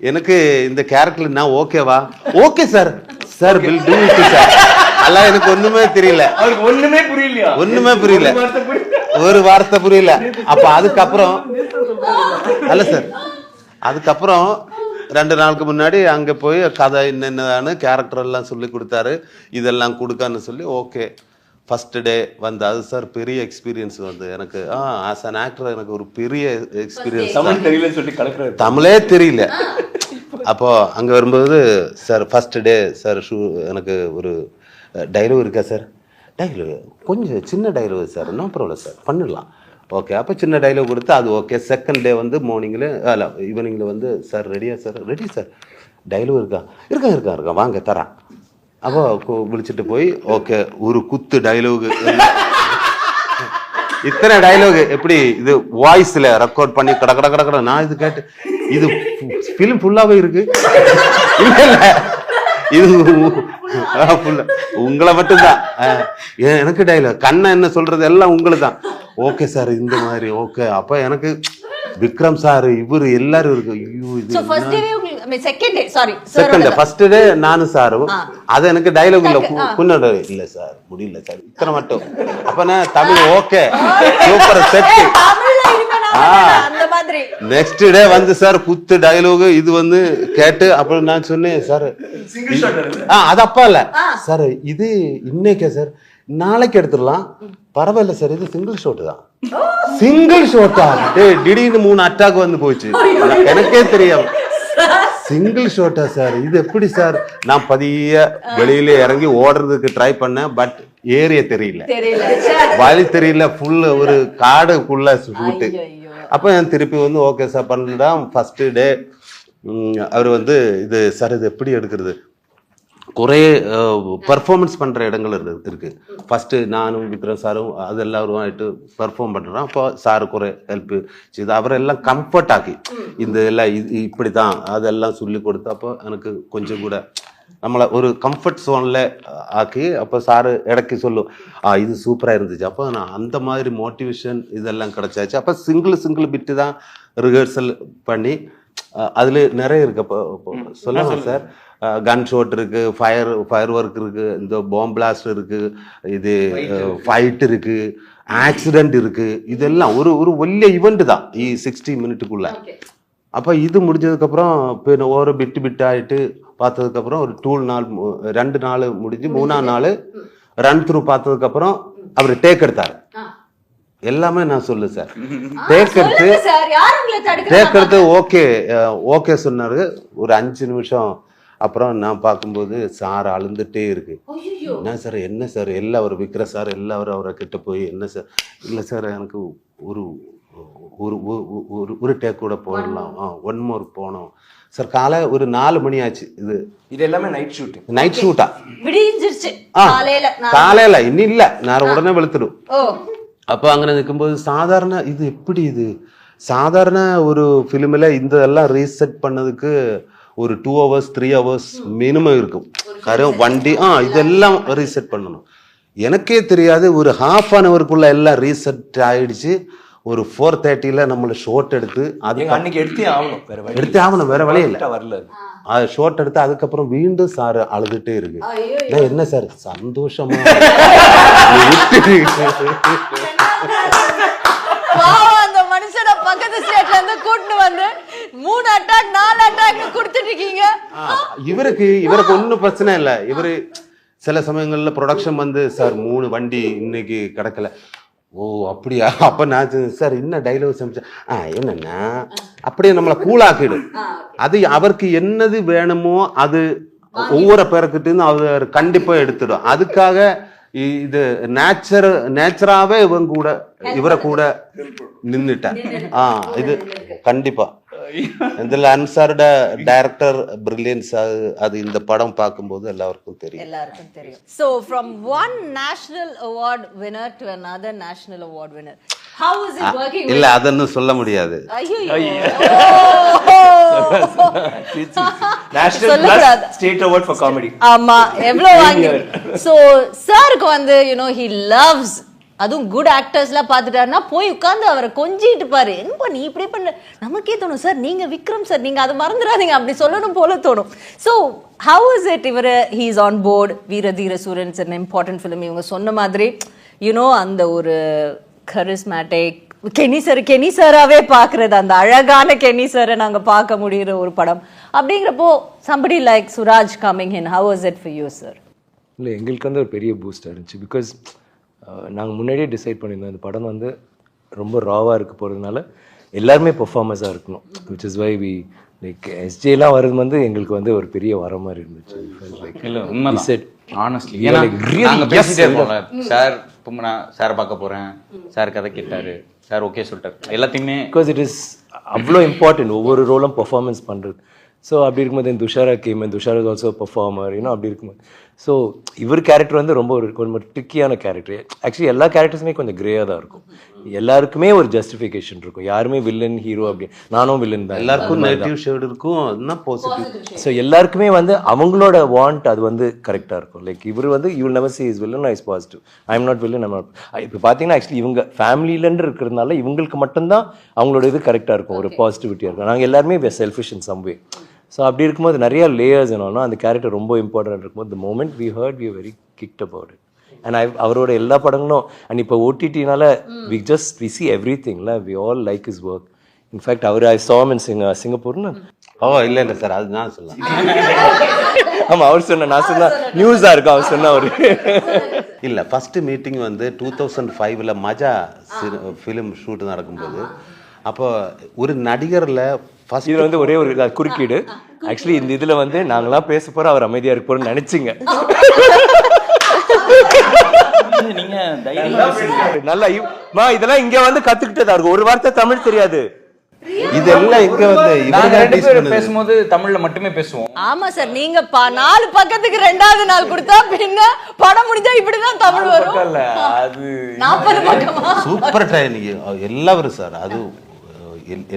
எனக்கு இந்த கேரக்டர் நான் ஓகேவா, okay sir, sir will do it sir. அதெல்லாம் எனக்கு ஒண்ணுமே தெரியல, அவருக்கு ஒண்ணுமே புரியல, ஒரு வார்த்தை புரியல. அப்ப அதுக்கப்புறம் அல்ல சார், அதுக்கப்புறம் 2 நாளுக்கு முன்னாடி அங்க போய் கதை என்னென்னு கேரக்டர் எல்லாம் சொல்லி கொடுத்தாரு, இதெல்லாம் கொடுக்கான்னு சொல்லி ஓகே. ஃபர்ஸ்ட் டே வந்து அது சார் பெரிய எக்ஸ்பீரியன்ஸ் வந்து எனக்கு ஆஸ் அன் ஆக்டர் எனக்கு ஒரு பெரிய எக்ஸ்பீரியன்ஸ். தமிழ் தெரியல சொல்லி கலக்குறாரு, தமிழே தெரியல. அப்போ அங்கே வரும்போது சார் ஃபர்ஸ்ட் டே சார் எனக்கு ஒரு டைலாக் இருக்கா சார், டைலாக் கொஞ்சம் சின்ன டைலாக் சார், என்ன பரவாயில்ல சார் பண்ணிடலாம். ஓகே, அப்போ சின்ன டைலாக் கொடுத்து அது ஓகே. செகண்ட் டே வந்து மார்னிங்கில் ஈவினிங்கில் வந்து சார் ரெடியா சார், ரெடி சார், டைலாக் இருக்கா வாங்க தரேன். அப்போ விളിച്ചിட்டு போய் ஓகே ஒரு குத்து டைலாக், இத்தனை டைலாக் எப்படி இது வாய்ஸ்ல ரெக்கார்ட் பண்ணி கட நான் இது கேட்டு இது ஃபிலிம் ஃபுல்லாவே இருக்கு. இல்ல இது உங்களை மட்டும்தான், எனக்கு டைலாக் கண்ணா என்ன சொல்றது எல்லாம் உங்களுக்கு தான். ஓகே சார் இந்த மாதிரி ஓகே. அப்ப எனக்கு விக்ரம் சார் இவரு எல்லாரும் இருக்கு. ஐயோ இது I mean second day, sorry. Second first day நானும் சாரும் அது எனக்கு டைலாக் இல்ல குன்னட இல்ல சார் முடியல சார் இத்தனை மட்டும் அப்ப நான் தமிழ் ஓகே சூப்பர் செட் தமிழ்ல இனிமே நான் அந்த மாதிரி. நெக்ஸ்ட் டே வந்து சார் குத்து டைலாக் இது வந்து கேட்டு அப்புறம் நான் சொன்னேன் சார் அது அப்பா இல்ல சார் இது இன்னைக்கே சார் நாளைக்கு எடுத்துடலாம் பரவாயில்ல சார் இது சிங்கிள் ஷாட் தான் சிங்கிள் ஷாட்டா திடீர்னு 3 அட்டாக் வந்து போச்சு எனக்கே தெரியும் சிங்கிள் ஷாட்டா சார் இது எப்படி சார் நான் பதிய வெளியில இறங்கி ஓடுறதுக்கு ட்ரை பண்ணேன் பட் ஏரியா தெரியல வழி தெரியல ஃபுல் ஒரு காடுக்குள்ள ஷூட்டு அப்ப நான் திருப்பி வந்து ஓகே சார் பண்ணா ஃபர்ஸ்ட் டே அவர் வந்து இது சார் இது எப்படி எடுக்கிறது குறைய பர்ஃபார்மன்ஸ் பண்ணுற இடங்கள் இருக்கு ஃபஸ்ட்டு நானும் விக்ரம் சாரும் அது எல்லாரும் ஆகிட்டு பர்ஃபார்ம் பண்ணுறோம் அப்போ சாரு குறை ஹெல்ப்பு இது அவரெல்லாம் கம்ஃபர்ட் ஆக்கி இந்த எல்லாம் இப்படி தான் அதெல்லாம் சொல்லி கொடுத்து அப்போ எனக்கு கொஞ்சம் கூட நம்மளை ஒரு கம்ஃபர்ட் ஜோனில் ஆக்கி அப்போ சாரு இடக்கி சொல்லும் இது சூப்பராக இருந்துச்சு அப்போ நான் அந்த மாதிரி மோட்டிவேஷன் இதெல்லாம் கிடச்சாச்சு அப்போ சிங்கிள் பிட்டு தான் ரிஹர்சல் பண்ணி அதில் நிறைய இருக்கு அப்போ சொல்லலாம் சார் கன் ஷாட் இருக்கு ஃபயர் ஒர்க் இருக்கு இந்த பாம் பிளாஸ்ட் இருக்கு இது ஃபைட் இருக்கு ஆக்சிடென்ட் இருக்கு இதெல்லாம் ஒரு വലിയ ஈவெண்ட் தான் 60 மினிட்டுக்குள்ள அப்போ இது முடிஞ்சதுக்கப்புறம் இப்போ ஒரு பிட்டு ஆகிட்டு பார்த்ததுக்கப்புறம் ஒரு 2 நாள் முடிஞ்சு 3ஆம் நாள் ரன் த்ரூ பார்த்ததுக்கப்புறம் அவர் டேக் எடுத்தார் எல்லாமே நான் சொல்லு சார் டேக் எடுத்து ஓகே சொன்னாரு ஒரு 5 நிமிஷம் அப்புறம் நான் பார்க்கும்போது சார் அழுந்துட்டே இருக்கு என்ன சார் எல்லாரும் விற்கிற சார் எல்லாரும் அவரை கிட்ட போய் என்ன சார் இல்லை சார் எனக்கு ஒரு ஒரு டேக் கூட போடலாம் 1 மோர் போனோம் சார் காலை ஒரு 4 மணி ஆச்சு இது எல்லாமே நைட் ஷூட்டா காலையில இன்னும் இல்ல நான் உடனே வெளுத்துடும் அப்போ அங்கே நிற்கும்போது சாதாரண இது எப்படி இது சாதாரண ஒரு ஃபிலிமில் இந்த எல்லாம் ரீசெட் பண்ணதுக்கு ஒரு 2 hours 3 hours மினிமம் இருக்கும் காரணம் வண்டி இதெல்லாம் ரீசெட் பண்ணணும் எனக்கே தெரியாது ஒரு ½ an hourக்குள்ள எல்லாம் ரீசெட் ஆயிடுச்சு ஒரு 4:30 நம்மளை ஷோட் எடுத்து அது அன்னைக்கு எடுத்தே ஆகணும் வேற வழி இல்லை வரல அது ஷோட் எடுத்து அதுக்கப்புறம் மீண்டும் சார் அழுதுட்டே இருக்கு என்ன சார் சந்தோஷமா அந்த மனுஷனை பக்கத்து ஸ்டேட்ல இருந்து கூட்டிட்டு வந்து 3 அட்டாக் 4 அட்டாக் கொடுத்துட்டு இருக்கீங்க இவருக்கு ஒன்னும் பிரச்சனை இல்லை இவரு சில சமயங்கள்ல ப்ரொடக்ஷன் வந்து சார் 3 வண்டி இன்னைக்கு கிடக்கல அப்படியா அப்ப நான் சார் என்ன டைலாக் சமைச்சேன் என்னன்னா அப்படியே நம்மளை கூலாக்கிடும் அது அவருக்கு என்னது வேணுமோ அது ஒவ்வொரு பேருக்கிட்டு அவர் கண்டிப்பா எடுத்துடும் அதுக்காக இது நேச்சராவே இவரை கூட நின்னுட்டேன் இது கண்டிப்பா இதுல அன்சாரோட டைரக்டர் பிரில்லியன்ஸ் அது இந்த படம் பார்க்கும்போது எல்லாருக்கும் தெரியும் So from one national award winner to another national award winner, how is it working? இல்ல அதன்னு சொல்ல முடியாது National plus state award for comedy. ஆமா எவ்வளவு வாங்கி so சாருக்கு வந்து he loves அதுவும் குட் ஆக்டர்ஸ்லாம் பார்த்துட்டாருன்னா போய் உட்காந்து அவரை கொஞ்சிட்டு பாரு என்ன நீ இப்படி பண்ண நமக்கே தோணும் சார் நீங்க விக்ரம் சார் நீங்க அதை மறந்துடாதீங்க அப்படி சொல்லணும் போல தோணும் ஸோ ஹவு இஸ் இட் இவர் ஹீ இஸ் ஆன் போர்ட் வீரதீர சூரன்ஸ் அன் இம்பார்ட்டன்ட் ஃபிலிம் இவங்க சொன்ன மாதிரி அந்த ஒரு கரிஸ்மேட்டிக் கெனி சாராவே பார்க்கறது அந்த அழகான கெனி சாரை நாங்க பார்க்க முடியுற ஒரு படம் அப்படிங்கிறப்போ somebody like Suraj coming in, how was it for you sir? இல்லை எங்களுக்கு வந்து ஒரு பெரிய பூஸ்டாக இருந்துச்சு பிகாஸ் நாங்கள் முன்னாடியே டிசைட் பண்ணியிருந்தோம் இந்த படம் வந்து ரொம்ப ராவாக இருக்க போகிறதுனால எல்லாருமே பெர்ஃபார்மன்ஸாக இருக்கணும் which is why we like எஸ்ஜேலாம் வர்றது வந்து எங்களுக்கு வந்து ஒரு பெரிய வர மாதிரி இருந்துச்சு இல்லை உண்மை செட் ஆனஸ்ட்லி சார் இப்போ நான் சாரை பார்க்க போகிறேன் சார் கதை கேட்டார் சார் ஓகே சொல்லிட்டார் எல்லாத்தையுமே பிகாஸ் இட் இஸ் அவ்வளோ இம்பார்ட்டன்ட் ஒவ்வொரு ரோலும் பெர்ஃபார்மன்ஸ் பண்ணுறது ஸோ அப்படி இருக்கும்போது Dushara game Dushara is also performer அப்படி இருக்கும்போது ஸோ இவர் கேரக்டர் வந்து ரொம்ப ஒரு ட்ரிக்கியான கேரக்டர் ஆக்சுவலி எல்லா கேரக்டர்ஸுமே கொஞ்சம் கிரேயாக தான் இருக்கும் எல்லாருக்குமே ஒரு ஜஸ்டிஃபிகேஷன் இருக்கும் யாருமே வில்லன் ஹீரோ அப்படி நானும் வில்லன் தான் எல்லாருக்கும் நெகட்டிவ் ஷேட் இருக்கும் பாசிட்டிவ் ஸோ எல்லாருக்குமே வந்து அவங்களோட வாண்ட் அது வந்து கரெக்டாக இருக்கும் லைக் இவர் வந்து you never C is villain is positive I am not villain I'm not இப்போ பார்த்தீங்கன்னா ஆக்சுவலி இவங்க ஃபேமிலியிலன்னு இருக்கிறதுனால இவங்களுக்கு மட்டும்தான் அவங்களோட இது கரெக்டாக இருக்கும் ஒரு பாசிட்டிவிட்டியாக இருக்கும் நாங்கள் எல்லாருமே selfish in some way so அப்படி இருக்கும்போது நிறைய லேயர்ஸ் என்னன்னா அந்த கேரக்டர் ரொம்ப இம்பார்ட்டன்ட் இருக்கும்போது the moment we heard we were very kicked about it. And அவரோட எல்லா படங்களும் அண்ட் இப்போ ஓடிடினால we see everything we all like his work. In fact அவர் I saw him in சிங்கப்பூர்னு ஓ இல்லை இல்லை சார் அது நான் சொல்லலாம். ஆமா அவர் சொன்ன நான் சொன்ன நியூஸா இருக்கும் அவர் சொன்ன ஒரு இல்லை ஃபஸ்ட்டு மீட்டிங் வந்து 2005 மஜா ஃபிலிம் ஷூட் நடக்கும்போது அப்போ ஒரு நடிகரில் ஃபர்ஸ்ட் இது வந்து ஒரே ஒரு குறுக்கீடு. ஆக்சுவலி இந்த இதுல வந்து நாங்களாம் பேச போறோம் அவர் அமைதியா இருக்க போறோம்னு நினைச்சிங்க. நீங்க தைரியமா நல்லா இதெல்லாம் இங்க வந்து கத்துக்கிட்டதா இருக்கும். ஒரு வார்த்தை தமிழ் தெரியாது. இதெல்லாம் இங்க வந்து நாங்க ரெண்டு பேரும் பேசும்போது தமிழ்ல மட்டுமே பேசுவோம். ஆமா சார், நீங்க 4 பக்கத்துக்கு 2வது நாள் கொடுத்தா பின்ன படம் முடிஞ்சா இப்படிதான் தமிழ் வரும். அது 40 பக்கமா சூப்பர் ட்ரைனிங் எல்லாரும் சார். அது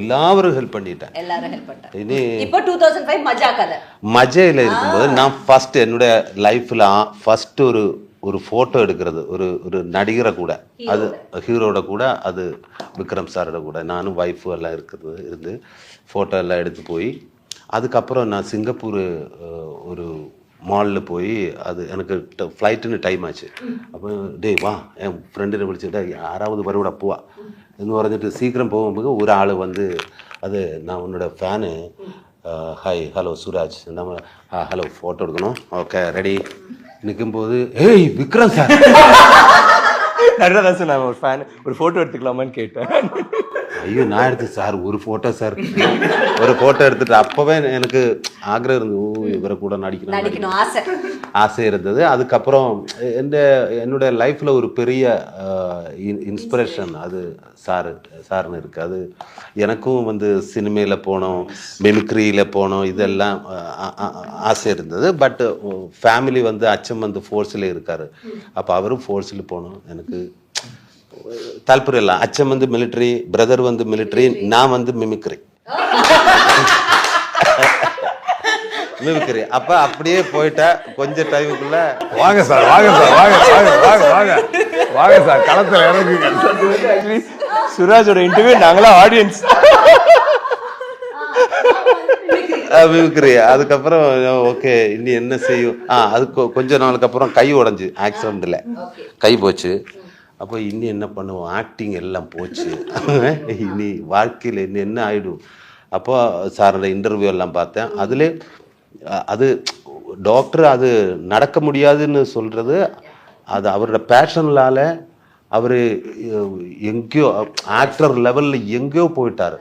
எல்லாரும் ஹெல்ப் பண்ணிட்டேன். எல்லாரும் ஹெல்ப் பண்ணிட்டாங்க. இனி இப்போ 2005 மஜா கதை மஜையில் இருக்கும்போது நான் ஃபர்ஸ்ட் என்னுடைய லைஃப்ல ஃபர்ஸ்ட் ஒரு ஃபோட்டோ எடுக்கிறது ஒரு நடிகரை கூட, அது ஹீரோட கூட, அது விக்ரம் சாரோட கூட நானும் ஒய்ஃபு எல்லாம் இருந்து ஃபோட்டோ எல்லாம் எடுத்து போய் அதுக்கப்புறம் நான் சிங்கப்பூர் ஒரு மாலில் போய் அது எனக்கு ஃப்ளைட்டுன்னு டைம் ஆச்சு. அப்போ டேய் வா என் ஃப்ரெண்டுன்னு பிடிச்சிட்டா யாராவது வருவிட போவா என்று வரைஞ்சிட்டு சீக்கிரம் போகும்போது ஒரு ஆள் வந்து அது நான் உன்னோட ஃபேனு ஹாய் ஹலோ சுராஜ் நம்ம ஹலோ ஃபோட்டோ எடுக்கணும் ஓகே ரெடி நிற்கும்போது ஏய் விக்ரம் சார் நிறைய சார் நான் ஒரு ஃபேன் ஒரு ஃபோட்டோ எடுத்துக்கலாமான்னு கேட்டேன். ஐயோ நான் எடுத்து சார் ஒரு ஃபோட்டோ சார் ஒரு ஃபோட்டோ எடுத்துட்டு அப்போவே எனக்கு ஆக்ரகம் இருந்தது. ஓ இவரை கூட நடிக்கணும் ஆசை இருந்தது. அதுக்கப்புறம் என்னுடைய லைஃப்பில் ஒரு பெரிய இன்ஸ்பிரேஷன் அது சார்னு இருக்குது. அது எனக்கும் வந்து சினிமையில் போனோம், மிமிக்ரியில் போனோம், இதெல்லாம் ஆசை இருந்தது. பட் ஃபேமிலி வந்து அச்சம் வந்து ஃபோர்ஸில் இருக்கார். அப்போ அவரும் ஃபோர்ஸில் போனோம். எனக்கு தால்புரம் இல்லை. அச்சம் வந்து மிலிட்ரி, பிரதர் வந்து மிலிட்ரி, நான் வந்து மிமிக்ரி. அப்ப அப்படியே போயிட்டா கொஞ்சம் டைமுக்குள்ள வாங்க சார் வாங்க சார் வாங்க வாங்க வாங்க வாங்க வாங்க சார் களத்துல இறங்குங்க. சுராஜோட இன்டர்வியூ நாங்களா ஆடியன்ஸ். மிமிக்ரி அதுக்கப்புறம் ஓகே இனி என்ன செய்யும். அது கொஞ்ச நாளுக்கு அப்புறம் கை உடைஞ்சு ஆக்சிடென்ட்ல கை போச்சு. அப்போ இனி என்ன பண்ணுவோம், ஆக்டிங் எல்லாம் போச்சு, இனி வாழ்க்கையில் இன்னும் என்ன ஆகிடும். அப்போ சாரோட இன்டர்வியூ எல்லாம் பார்த்தேன். அதில் அது டாக்டர் அது நடக்க முடியாதுன்னு சொல்கிறது அது அவரோட பேஷன்லால் அவர் எங்கேயோ ஆக்டர் லெவலில் எங்கேயோ போயிட்டார்.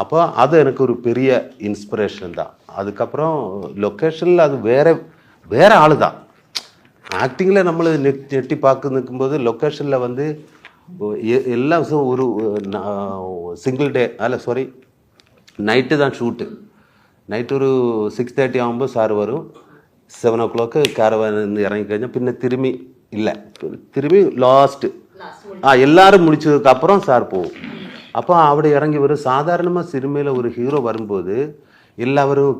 அப்போ அது எனக்கு ஒரு பெரிய இன்ஸ்பிரேஷன் தான். அதுக்கப்புறம் லொக்கேஷனில் அது வேற ஆள் தான். ஆக்டிங்கில் நம்மளை நெட்டி பார்க்க நிற்கும்போது லொக்கேஷனில் வந்து எல்லா விஷயம் ஒரு சிங்கிள் டே நைட்டு தான் ஷூட்டு. நைட்டு ஒரு 6:30 ஆகும்போது சார் வரும். 7 o'clock கேரவான் இறங்கி കഴിഞ്ഞാൽ பின்ன திரும்பி இல்லை திரும்பி லாஸ்ட்டு எல்லாரும் முடிச்சதுக்கப்புறம் சார் போகும். அப்போ அப்படி இறங்கி வரும். சாதாரணமாக சினிமையில் ஒரு ஹீரோ வரும்போது எல்லாரும்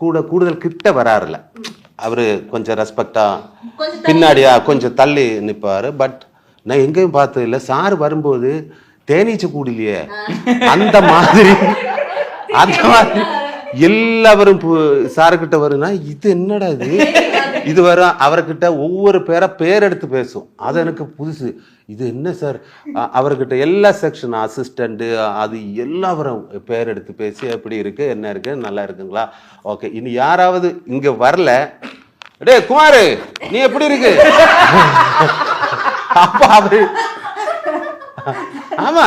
கூடுதல் கிட்ட வராருல, அவர் கொஞ்சம் ரெஸ்பெக்டாக பின்னாடியா கொஞ்சம் தள்ளி நிற்பார். பட் நான் எங்கேயும் பார்த்தது இல்லை. சார் வரும்போது தேனீச்சு கூடலையே அந்த மாதிரி எல்லாரும் சாருக்கிட்ட வருன்னா இது என்னடா இது வரும். அவர்கிட்ட ஒவ்வொரு பேர் எடுத்து பேசும். அது எனக்கு புதுசு. இது என்ன சார் அவர்கிட்ட எல்லா செக்ஷன் அசிஸ்டண்ட்டு அது எல்லாரும் பேர் எடுத்து பேசி எப்படி இருக்கு என்ன இருக்கு நல்லா இருக்குங்களா ஓகே இனி யாராவது இங்க வரல டே குமாரு நீ எப்படி இருக்கு அப்ப அவரு ஆமா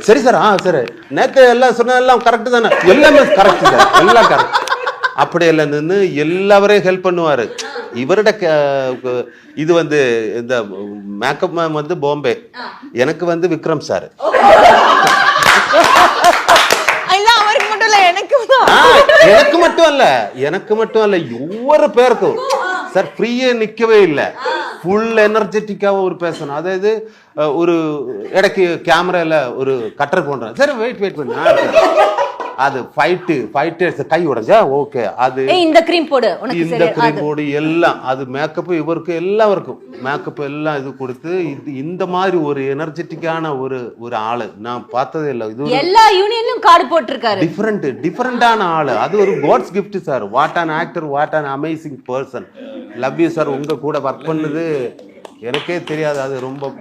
சரி சார் சரி நேற்று எல்லாம் சொன்னதெல்லாம் கரெக்டு தானே எல்லாமே கரெக்ட் சார் எல்லாம் கரெக்ட் அப்படி எல்லாம் நின்று எல்லாவரையும் ஹெல்ப் பண்ணுவார். இவரோட இது வந்து இந்த மேக்கப் மேம் வந்து பாம்பே, எனக்கு வந்து விக்ரம் சார். எனக்கு மட்டும் அல்ல ஒவ்வொரு பேருக்கும் சார் ஃப்ரீயே நிற்கவே இல்லை. ஃபுல் எனர்ஜெட்டிக்காக ஒரு பேசணும். அதாவது ஒரு இடைக்கு கேமராவில் ஒரு கட்டர் போடுறேன். சரி வெயிட் பண்ண அது ஃபைட்டர்ஸ் கை உடைஞ்சா ஓகே, அது இந்த கிரீம் போடு உனக்கு இந்த சரி கிரீம் போடு எல்லாம் அது மேக்கப் இவருக்கு எல்லாருக்கும் மேக்கப் எல்லாம் இது கொடுத்து இந்த மாதிரி ஒரு எனர்ஜெட்டிக்கான ஒரு ஆளு நான் பார்த்ததே இல்லை. இது எல்லா யூனியன்லயும் கார்டு போட்டிருக்காரு. டிஃபரெண்டான ஆளு. அது ஒரு god's gift sir. What an actor, what an amazing person. Love you sir. உங்க கூட ஒர்க் பண்ணது எனக்கே தெரியாது, அது ரொம்ப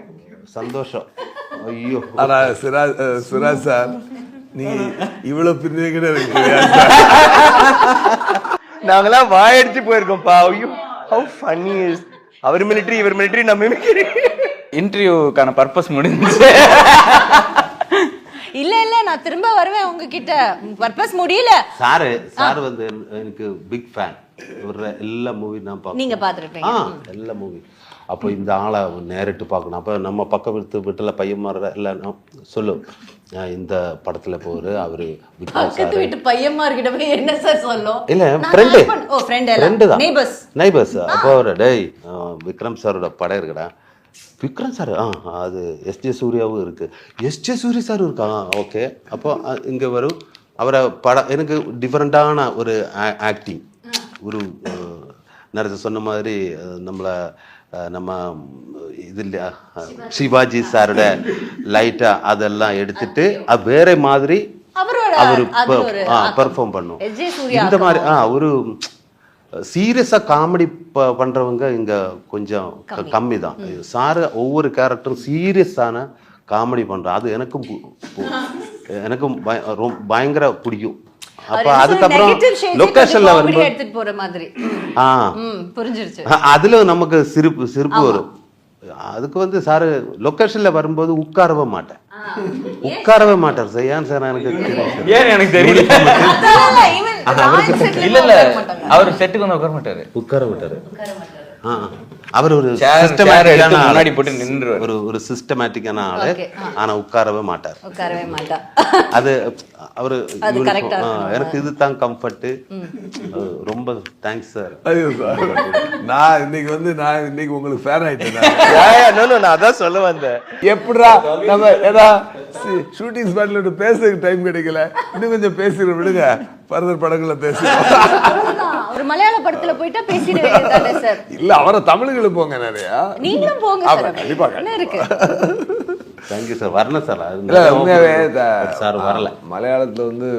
சந்தோஷம். ஐயோ. ஆனா சுராஜ் சார் நீ இவ்வளவு பிரிஞ்சு நாங்களாம் வாயடிச்சு போயிருக்கோம்ப்பா. ஐயோ ஹவ் ஃபன்னி இஸ். அவர் மிலிட்டரி இவர் மிலிட்டரி நம்ம மிலிட்டரி. இன்டர்வியூக்கான பர்பஸ் முடிஞ்சு. இல்ல நான் திரும்ப வருவேன் உங்ககிட்ட. பர்பஸ் முடியல. சார் வந்து எனக்கு பிக் ஃபேன். ஒரு எல்லா மூவி நான் பார்ப்பேன். நீங்க பாத்துருப்பீங்க எல்லா மூவி. அப்போ இந்த ஆளை நேரிட்டு பார்க்கணும். அப்போ நம்ம பக்கம் வீட்டில் பையன் மாற எல்லாம் சொல்லும், இந்த படத்துல போரு அவரு பக்கத்து வீட்டு பையன்மார்கிட்ட போய் என்ன சார் சொல்லும்? இல்ல ஃப்ரெண்டு தான், நெய்பர்ஸ். அப்போ அவரு டேய் விக்ரம் சாரோட படம் இருக்குடா. விக்ரம் சார் அது எஸ்ஜே சூர்யாவும் இருக்கு. எஸ்ஜே சூர்யா சார் இருக்கா? ஓகே. அப்போ இங்கே வரும் அவரை படம். எனக்கு டிஃப்ரெண்ட்டான ஒரு ஆக்டிங். ஒரு நிறைய சொன்ன மாதிரி நம்ம இது இல்லையா சிவாஜி சாரோட லைட்டா அதெல்லாம் எடுத்துட்டு வேற மாதிரி அவரு பெர்ஃபார்ம் பண்ணும். இந்த மாதிரி ஒரு சீரியஸா காமெடி பண்றவங்க இங்க கொஞ்சம் கம்மி தான். சார் ஒவ்வொரு கேரக்டரும் சீரியஸான காமெடி பண்றோம். அது எனக்கும் பயங்கர பிடிக்கும். அப்ப அதுக்கப்புறம் லொகேஷன்ல வரும்போது எடுத்துட்டு போற மாதிரி புரிஞ்சிருச்சு. அதுல நமக்கு சிரிப்பு வரும். அதுக்கு வந்து சார் லொகேஷன்ல வரும்போது உட்காரவே மாட்டார் சார். ஏன் சார் எனக்கு தெரியல. இல்ல அவர் செட்டுக்கு வந்து உட்கார மாட்டாரு. அவர் ஒரு முன்னாடி போட்டு நின்றுவார். ஒரு சிஸ்டமேட்டிக்கான ஆளு. ஆனா உட்காரவே மாட்டார். அது அவரு எனக்கு இதுதான் கம்ஃபர்ட். ரொம்ப தேங்க்ஸ் சார். நான் இன்னைக்கு உங்களுக்கு ஃபேன் ஆயிட்டேன். நான் அதான் சொல்ல வந்தேன். எப்படா நம்ம ஏதா ஷூட்டிங் ஸ்பாட்ல பேசுறதுக்கு டைம் கிடைக்கல, இன்னும் கொஞ்சம் பேசுற விடுங்க, ஃபர்தர் படங்களை பேசுறோம். ஒரு மலையாள படத்துல போயிட்டா பேசிட வேண்டியதானே சார்? இல்ல அவரை தமிழுக்கு போங்க நிறைய. நீங்களும் போங்க சார். கண்டிப்பா என்ன இருக்கு? Thank you sir. வரணும் சார். உண்மையாவே சார் வரல. மலையாளத்துல வந்து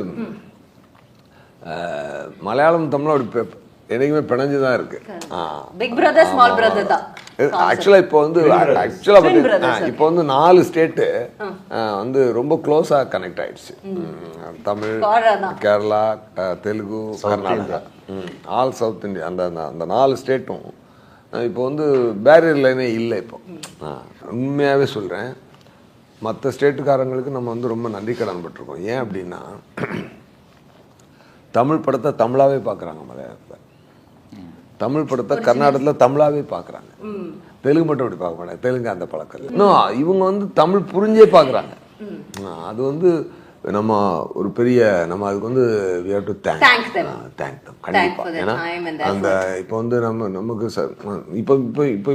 மலையாளம் தமிழ் அப்படி என்னைக்குமே பிணைஞ்சுதான் இருக்கு. பிக் பிரதர் ஸ்மால் பிரதர் தான். ஆக்சுவலா இப்போ வந்து இப்போ வந்து 4 ஸ்டேட்டு வந்து ரொம்ப க்ளோஸா கனெக்ட் ஆயிடுச்சு. Tamil, Kerala, Telugu, Karnataka, all south India. அந்த 4 ஸ்டேட்டும் இப்போ வந்து பேரியர் லைனே இல்லை. இப்போ உண்மையாவே சொல்றேன், மற்ற ஸ்டேட்டுக்காரங்களுக்கு நம்ம வந்து ரொம்ப நன்றி கடன் பட்டிருக்கோம். ஏன் அப்படின்னா தமிழ் படத்தை தமிழாவே பார்க்குறாங்க. மலையாளத்தில் தமிழ் படத்தை கர்நாடகத்தில் தமிழாவே பார்க்குறாங்க. தெலுங்கு மட்டும் அப்படி பார்க்க மாட்டாங்க. தெலுங்கு அந்த பழக்கம் இன்னும் இவங்க வந்து தமிழ் புரிஞ்சே பார்க்குறாங்க. அது வந்து நம்ம ஒரு பெரிய நம்ம அதுக்கு வந்து we have to thank them கண்டிப்பா. ஏன்னா அந்த இப்போ வந்து நமக்கு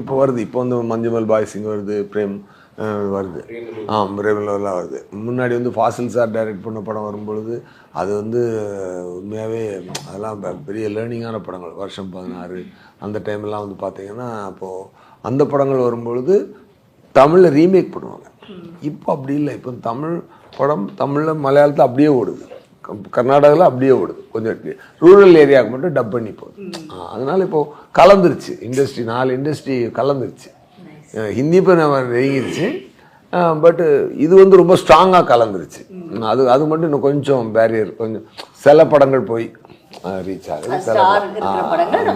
இப்போ வருது. இப்போ வந்து மஞ்சுமல் பாய் சிங் வருது, பிரேம் வருது, பிரேம்லாம் வருது. முன்னாடி வந்து ஃபாசில் சார் டைரக்ட் பண்ண படம் வரும்பொழுது அது வந்து உண்மையாகவே அதெல்லாம் பெரிய லேர்னிங்கான படங்கள். வருஷம் 16 அந்த டைம்லாம் வந்து பார்த்தீங்கன்னா அப்போது அந்த படங்கள் வரும்பொழுது தமிழில் ரீமேக் பண்ணுவாங்க. இப்போ அப்படி இல்லை. இப்போ தமிழ் படம் தமிழில் மலையாளத்தில் அப்படியே ஓடுது, கர்நாடகாவில் அப்படியே ஓடுது. கொஞ்சம் ரூரல் ஏரியாவுக்கு மட்டும் டப் பண்ணி போகுது. அதனால இப்போது கலந்துருச்சு இண்டஸ்ட்ரி. 4 இண்டஸ்ட்ரி கலந்துருச்சு. ஹிந்தி இப்போ நம்ம நெருங்கிருச்சு. பட்டு இது வந்து ரொம்ப ஸ்ட்ராங்காக கலந்துருச்சு. அது மட்டும் இன்னும் கொஞ்சம் பேரியர், கொஞ்சம் சில படங்கள் போய் ரீச் ஆகுது. சில படங்கள்